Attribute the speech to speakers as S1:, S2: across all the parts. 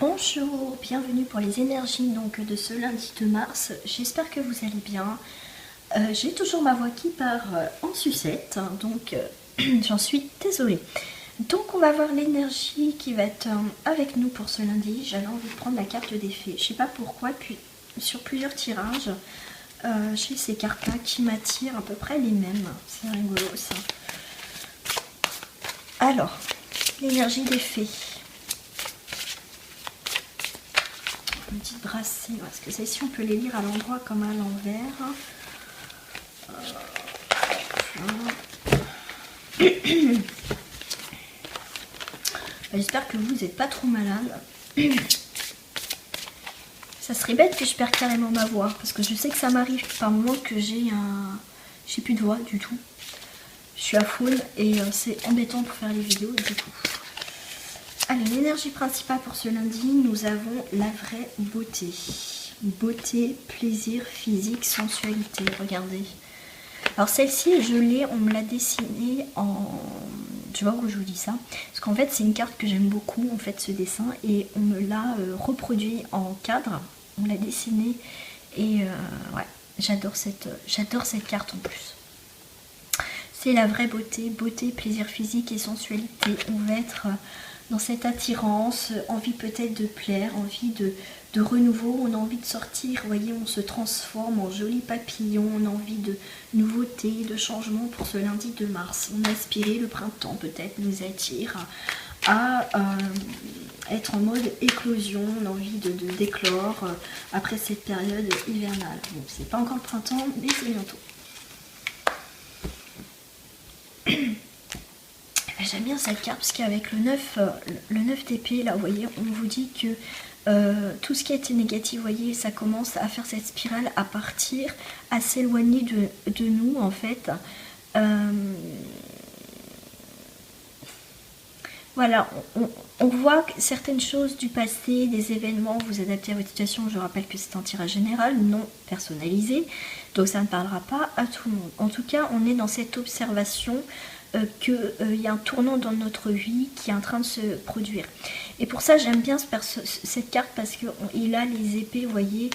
S1: Bonjour, bienvenue pour les énergies donc de ce lundi de mars. J'espère que vous allez bien. J'ai toujours ma voix qui part en sucette, donc j'en suis désolée. Donc on va voir l'énergie qui va être avec nous pour ce lundi. J'avais envie de prendre la carte des fées. Je sais pas pourquoi, puis sur plusieurs tirages, j'ai ces cartes-là qui m'attirent à peu près les mêmes. C'est rigolo ça. Alors, l'énergie des fées. Une petite brassée, parce que celles-ci on peut les lire à l'endroit comme à l'envers. J'espère que vous n'êtes pas trop malade. Ça serait bête que je perde carrément ma voix, parce que je sais que ça m'arrive par moment que j'ai plus de voix du tout. Je suis à full et c'est embêtant pour faire les vidéos du coup. Alors, l'énergie principale pour ce lundi, nous avons la vraie beauté. Beauté, plaisir, physique, sensualité. Regardez. Alors celle-ci, je l'ai, on me l'a dessinée en... Tu vois où je vous dis ça? Parce qu'en fait, c'est une carte que j'aime beaucoup, en fait, ce dessin. Et on me l'a reproduit en cadre. On l'a dessinée. Et ouais, j'adore cette carte en plus. C'est la vraie beauté. Beauté, plaisir physique et sensualité. On va être... dans cette attirance, envie peut-être de plaire, envie de renouveau, on a envie de sortir, vous voyez, on se transforme en joli papillon, on a envie de nouveauté, de changement pour ce lundi de mars. On a aspiré, le printemps peut-être nous attire à être en mode éclosion, on a envie de d'éclore après cette période hivernale. Bon, c'est pas encore le printemps, mais c'est bientôt. J'aime bien cette carte parce qu'avec le 9 d'épée, là, vous voyez, on vous dit que tout ce qui était négatif, vous voyez, ça commence à faire cette spirale, à partir, à s'éloigner de nous, en fait. Voilà, on voit que certaines choses du passé, des événements, vous adaptez à votre situation. Je rappelle que c'est un tirage général, non personnalisé, donc ça ne parlera pas à tout le monde. En tout cas, on est dans cette observation qu'il y a un tournant dans notre vie qui est en train de se produire. Et pour ça, j'aime bien cette carte parce qu'il a les épées, vous voyez,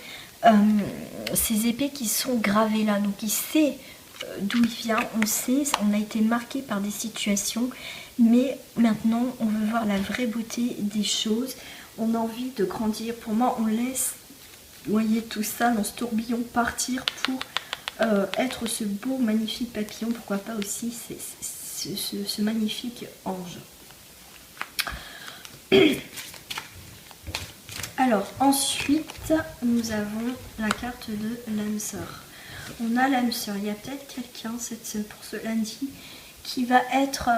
S1: ces épées qui sont gravées là. Donc il sait d'où il vient, on sait, on a été marqué par des situations, mais maintenant on veut voir la vraie beauté des choses, on a envie de grandir. Pour moi, on laisse, vous voyez, tout ça dans ce tourbillon partir pour être ce beau, magnifique papillon, pourquoi pas aussi ce magnifique ange. Alors ensuite nous avons la carte de l'âme sœur. On a l'âme sœur, il y a peut-être quelqu'un pour ce lundi qui va être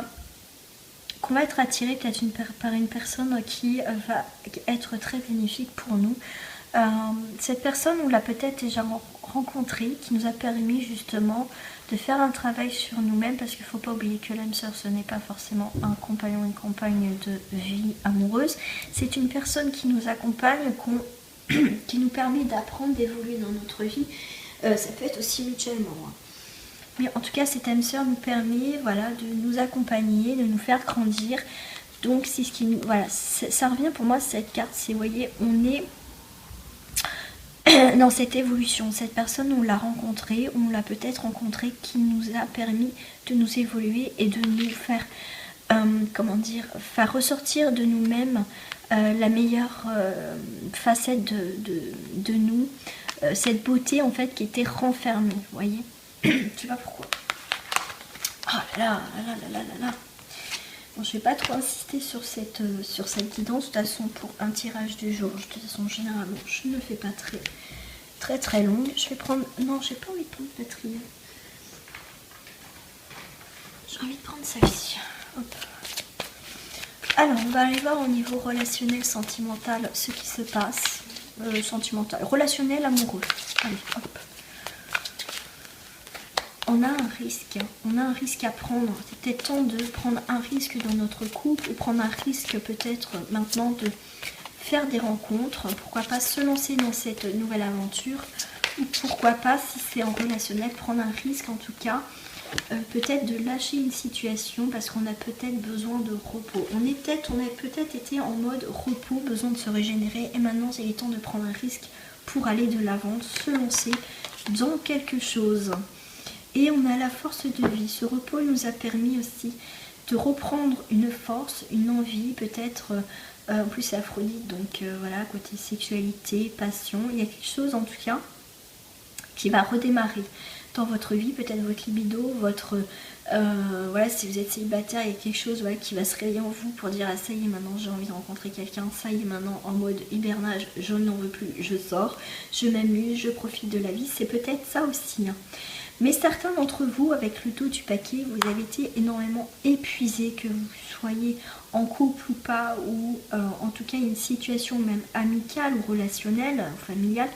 S1: qu'on va être attiré peut-être par une personne qui va être très bénéfique pour nous. Cette personne, on l'a peut-être déjà rencontrée, qui nous a permis justement de faire un travail sur nous-mêmes, parce qu'il ne faut pas oublier que l'âme sœur, ce n'est pas forcément un compagnon, une compagne de vie amoureuse. C'est une personne qui nous accompagne, qui nous permet d'apprendre, d'évoluer dans notre vie. Ça peut être aussi mutuellement. Hein. Mais en tout cas, cette âme sœur nous permet, voilà, de nous accompagner, de nous faire grandir. Donc c'est ce qui, voilà, ça revient pour moi cette carte. C'est, vous voyez, on est dans cette évolution. Cette personne, on l'a rencontrée, on l'a peut-être rencontrée, qui nous a permis de nous évoluer et de nous faire, comment dire, faire ressortir de nous-mêmes la meilleure facette de nous, cette beauté en fait qui était renfermée, vous voyez. Tu sais pas pourquoi. Oh là là là là là là là. Bon, je vais pas trop insister sur cette guidance. De toute façon, pour un tirage du jour, de toute façon, généralement, je ne le fais pas très longue. Je vais prendre... Non, j'ai pas envie de prendre Patrick. J'ai envie de prendre celle-ci. Hop. Alors, on va aller voir au niveau relationnel, sentimental, ce qui se passe. Sentimental, relationnel, amoureux. Allez, hop. On a un risque à prendre. C'est peut-être temps de prendre un risque dans notre couple, ou prendre un risque peut-être maintenant de faire des rencontres. Pourquoi pas se lancer dans cette nouvelle aventure, ou pourquoi pas, si c'est en relationnel, prendre un risque en tout cas peut-être de lâcher une situation parce qu'on a peut-être besoin de repos. On a peut-être été en mode repos, besoin de se régénérer, et maintenant il est temps de prendre un risque pour aller de l'avant, se lancer dans quelque chose. Et on a la force de vie. Ce repos nous a permis aussi de reprendre une force, une envie, peut-être, en plus c'est Aphrodite, donc voilà, côté sexualité, passion, il y a quelque chose en tout cas qui va redémarrer dans votre vie, peut-être votre libido, votre, voilà, si vous êtes célibataire, il y a quelque chose, voilà, qui va se réveiller en vous pour dire ah ça y est, maintenant j'ai envie de rencontrer quelqu'un, ça y est, maintenant en mode hibernage, je n'en veux plus, je sors, je m'amuse, je profite de la vie, c'est peut-être ça aussi, hein. Mais certains d'entre vous, avec le dos du paquet, vous avez été énormément épuisés, que vous soyez en couple ou pas, ou en tout cas une situation même amicale ou relationnelle, familiale,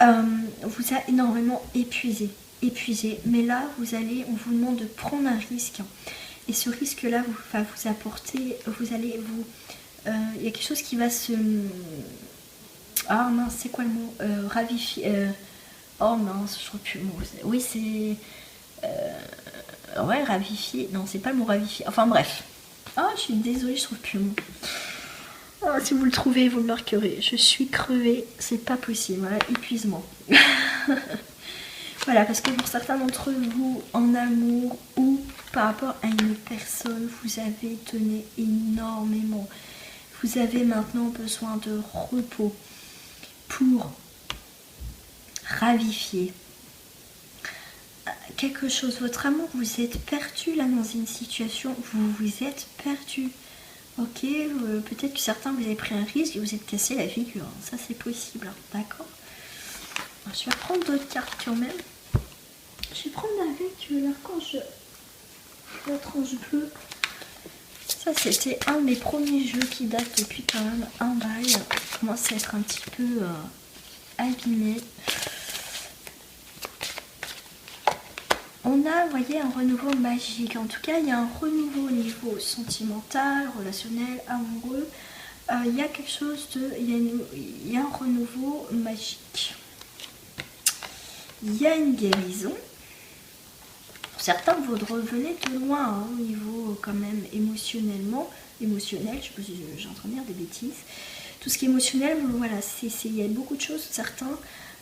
S1: vous a énormément épuisé. Mais là, on vous demande de prendre un risque. Et ce risque-là va vous apporter, il y a quelque chose qui va se... Ah mince, c'est quoi le mot ravifier. Oh mince, je trouve plus le mot. Oui, c'est... ouais, ravifier. Non, c'est pas le mot ravifier. Enfin bref. Ah, je suis désolée, je trouve plus le mot. Oh, si vous le trouvez, vous le marquerez. Je suis crevée, c'est pas possible. Voilà, épuisement. Voilà, parce que pour certains d'entre vous, en amour ou par rapport à une personne, vous avez donné énormément. Vous avez maintenant besoin de repos pour ravifier quelque chose. Votre amour, vous êtes perdu là dans une situation, vous êtes perdu. Ok, peut-être que certains vous avez pris un risque et vous êtes cassé la figure. Ça c'est possible, hein. D'accord. Je vais prendre d'autres cartes quand même. Je vais prendre avec l'archange bleu. Ça c'était un de mes premiers jeux qui date depuis quand même un bail. Il commence à être un petit peu abîmé. On a, vous voyez, un renouveau magique. En tout cas, il y a un renouveau au niveau sentimental, relationnel, amoureux. Il y a quelque chose de... Il y a un renouveau magique. Il y a une guérison. Pour certains, vous revenez de loin, hein, au niveau quand même émotionnel, je sais pas si j'ai en train de dire des bêtises. Tout ce qui est émotionnel, voilà, il y a beaucoup de choses, certains...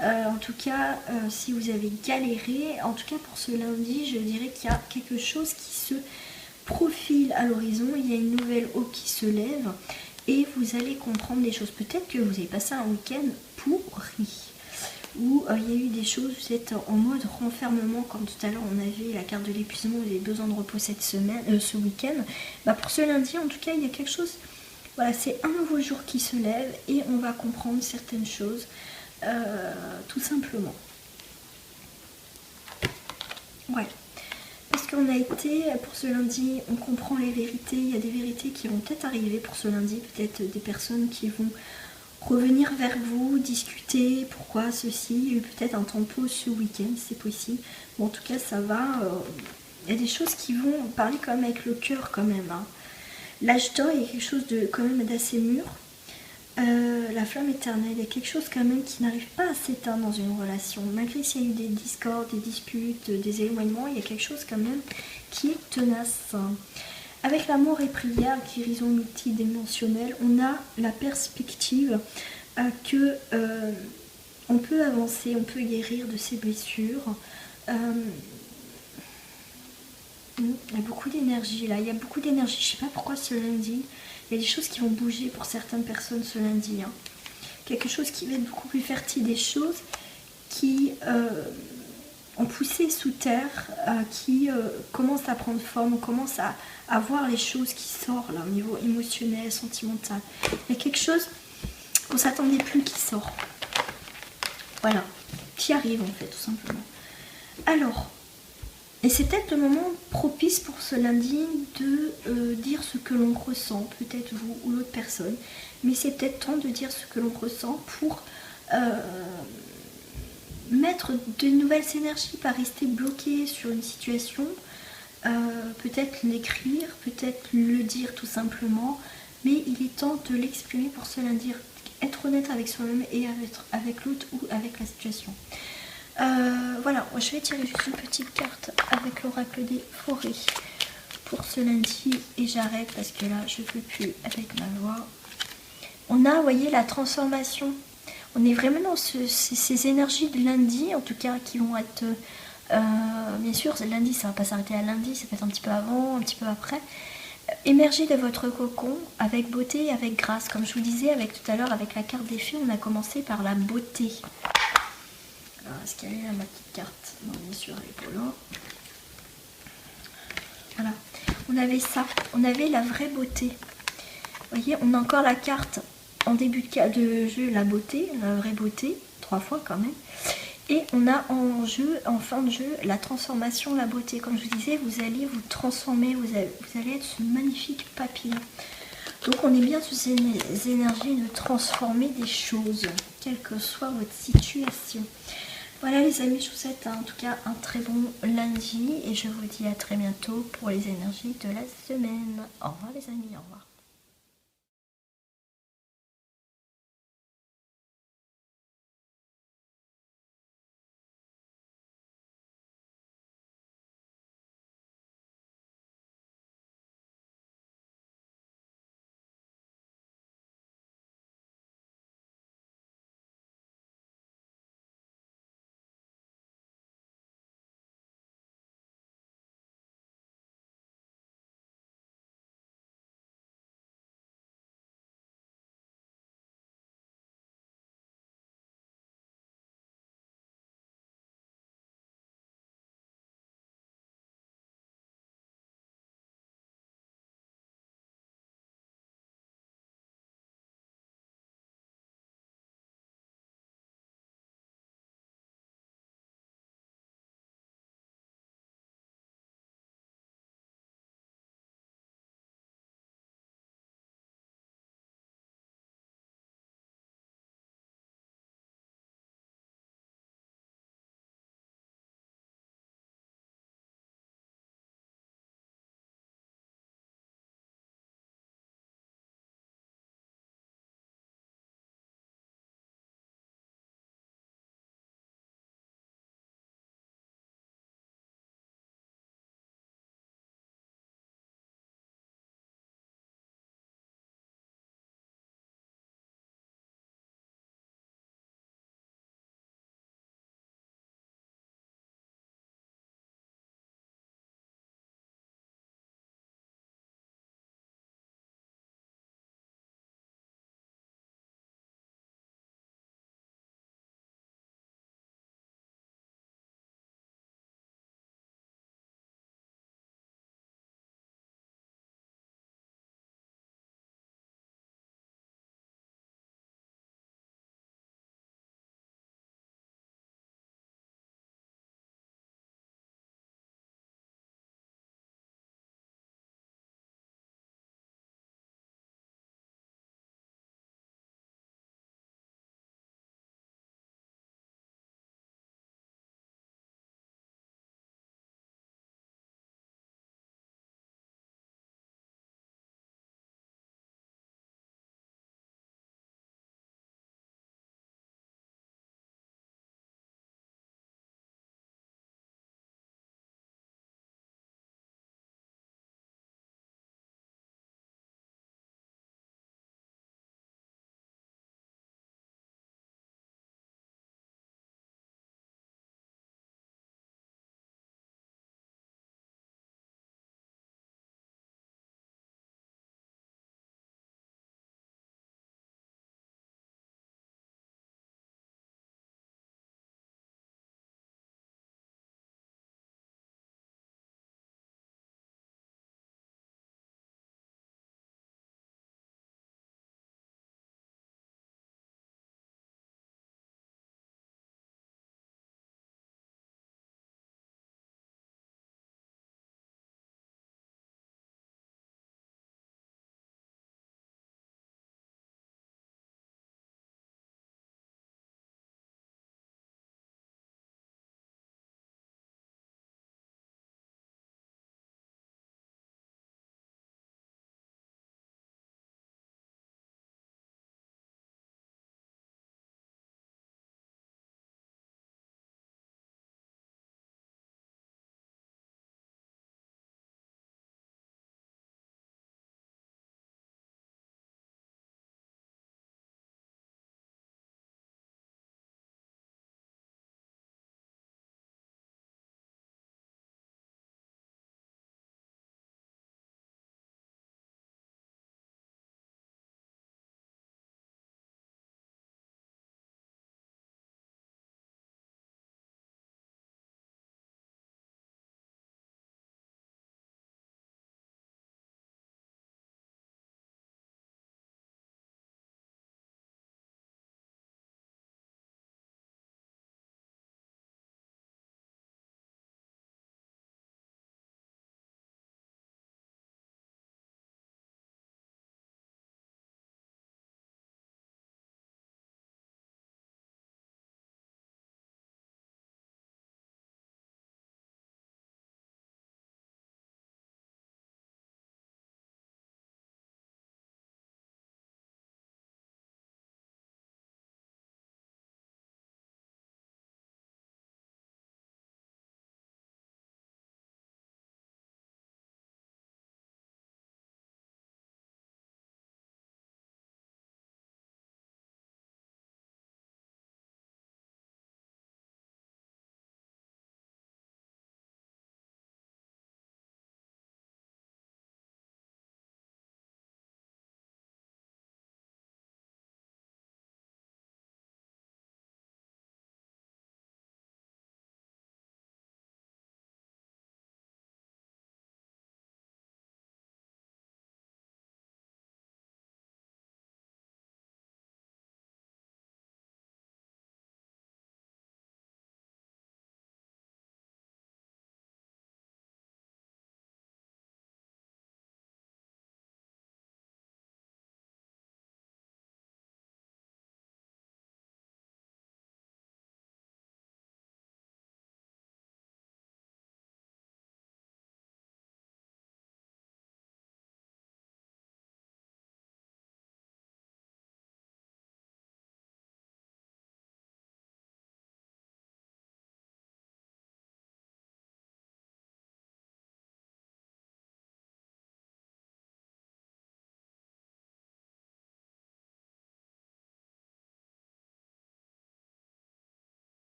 S1: en tout cas, si vous avez galéré, en tout cas pour ce lundi, je dirais qu'il y a quelque chose qui se profile à l'horizon. Il y a une nouvelle eau qui se lève et vous allez comprendre des choses. Peut-être que vous avez passé un week-end pourri, où il y a eu des choses, vous êtes en mode renfermement, comme tout à l'heure on avait la carte de l'épuisement, vous avez besoin de repos cette semaine, ce week-end. Bah, pour ce lundi, en tout cas, il y a quelque chose, voilà, c'est un nouveau jour qui se lève et on va comprendre certaines choses. Tout simplement. Ouais. Parce qu'on a été, pour ce lundi, on comprend les vérités. Il y a des vérités qui vont peut-être arriver pour ce lundi. Peut-être des personnes qui vont revenir vers vous, discuter pourquoi ceci. Il y a eu peut-être un tempo ce week-end, c'est possible. Bon, en tout cas, ça va. Il y a des choses qui vont parler quand même avec le cœur quand même, hein. L'âge d'or, il y a quelque chose de quand même d'assez mûr. La flamme éternelle, il y a quelque chose quand même qui n'arrive pas à s'éteindre dans une relation. Malgré s'il y a eu des discordes, des disputes, des éloignements, il y a quelque chose quand même qui est tenace. Avec l'amour et prière, guérison multidimensionnelle, on a la perspective que on peut avancer, on peut guérir de ses blessures. Il y a beaucoup d'énergie là, il y a beaucoup d'énergie. Je ne sais pas pourquoi ce lundi, il y a des choses qui vont bouger pour certaines personnes ce lundi, hein. Quelque chose qui va être beaucoup plus fertile, des choses qui ont poussé sous terre, qui commencent à prendre forme, on commence à voir les choses qui sortent là au niveau émotionnel, sentimental. Il y a quelque chose qu'on ne s'attendait plus qui sort. Voilà, qui arrive en fait tout simplement. Alors, et c'est peut-être le moment propice pour ce lundi de dire ce que l'on ressent, peut-être vous ou l'autre personne, mais c'est peut-être temps de dire ce que l'on ressent pour mettre de nouvelles énergies, pas rester bloqué sur une situation, peut-être l'écrire, peut-être le dire tout simplement, mais il est temps de l'exprimer pour ce lundi, être honnête avec soi-même et avec l'autre ou avec la situation. Voilà, je vais tirer juste une petite carte avec l'oracle des forêts pour ce lundi et j'arrête parce que là je peux plus avec ma voix. On a, vous voyez, la transformation. On est vraiment dans ces énergies de lundi, en tout cas, qui vont être... bien sûr, lundi, ça va pas s'arrêter à lundi, ça peut être un petit peu avant, un petit peu après. Émergez de votre cocon avec beauté et avec grâce. Comme je vous disais avec tout à l'heure, avec la carte des fées, on a commencé par la beauté. Alors, est-ce qu'elle est là, ma petite carte? Non, bien sûr, elle est pas là. Voilà. On avait ça. On avait la vraie beauté. Vous voyez, on a encore la carte en début de jeu, la beauté, la vraie beauté, 3 fois quand même. Et on a en jeu, en fin de jeu, la transformation, la beauté. Comme je vous disais, vous allez vous transformer, vous allez être ce magnifique papillon. Donc on est bien sous ces énergies de transformer des choses, quelle que soit votre situation. Voilà les amis, je vous souhaite en tout cas un très bon lundi et je vous dis à très bientôt pour les énergies de la semaine. Au revoir les amis, au revoir.